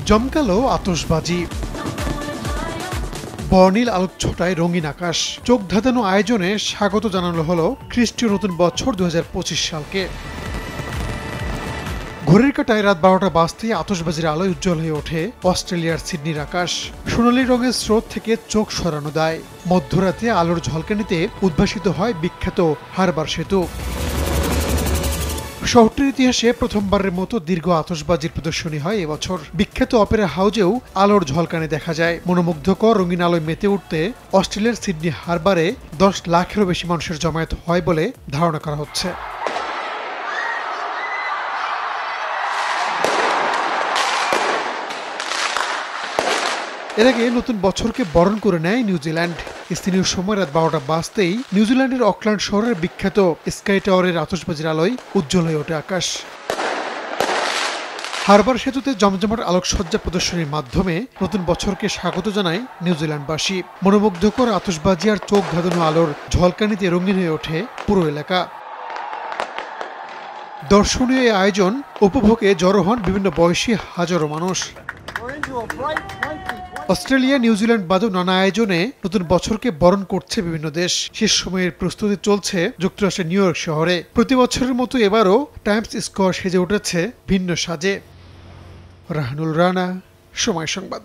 জমকালো আতশবাজি, বর্ণিল আলোকছটায় রঙিন আকাশ, চোখ ধাঁধানো আয়োজনে স্বাগত জানানো হলো খ্রিস্টীয় নতুন বছর 2025 সালকে। ঘড়ির কাঁটায় রাত 12টা বাজতেই আতশবাজির আলোয় উজ্জ্বল হয়ে ওঠে অস্ট্রেলিয়ার সিডনির আকাশ। সোনালী রঙের স্রোত থেকে চোখ সরানো দেয়। মধ্যরাতে আলোর ঝলকানিতে উদ্ভাসিত হয় বিখ্যাত হারবার সেতু। শহরটির ইতিহাসে প্রথমবারের মতো দীর্ঘ আতশবাজির প্রদর্শনী হয় এবছর। বিখ্যাত অপেরা হাউজেও আলোর ঝলকানি দেখা যায়। মনোমুগ্ধকর রঙিন আলোয় মেতে উঠতে অস্ট্রেলিয়ার সিডনি হারবারে 10 লাখেরও বেশি মানুষের জমায়েত হয় বলে ধারণা করা হচ্ছে। এর আগে নতুন বছরকে বরণ করে নেয় নিউজিল্যান্ড। স্থানীয় সময় রাত 12টা বাজতেই নিউজিল্যান্ডের অকল্যান্ড শহরের বিখ্যাত স্কাই টাওয়ারের আতশবাজির আলোয় উজ্জ্বল হয়ে ওঠে আকাশ। হারবার সেতুতে জমজমাট আলোকসজ্জা প্রদর্শনীর মাধ্যমে নতুন বছরকে স্বাগত জানায় নিউজিল্যান্ডবাসী। মনোমুগ্ধকর আতশবাজি আর চোখ ধাঁধানো আলোর ঝলকানিতে রঙিন হয়ে ওঠে পুরো এলাকা। দর্শনীয় এই আয়োজন উপভোগে জড়ো হন বিভিন্ন বয়সী হাজারো মানুষ। অস্ট্রেলিয়া, নিউজিল্যান্ড বাদেও নানা আয়োজনে নতুন বছরকে বরণ করছে বিভিন্ন দেশ। শেষ সময়ের প্রস্তুতি চলছে যুক্তরাষ্ট্রের নিউ ইয়র্ক শহরে। প্রতি বছরের মতো এবারও টাইমস স্কোয়ার সেজে উঠেছে ভিন্ন সাজে। রাহানুল রানা, সময় সংবাদ।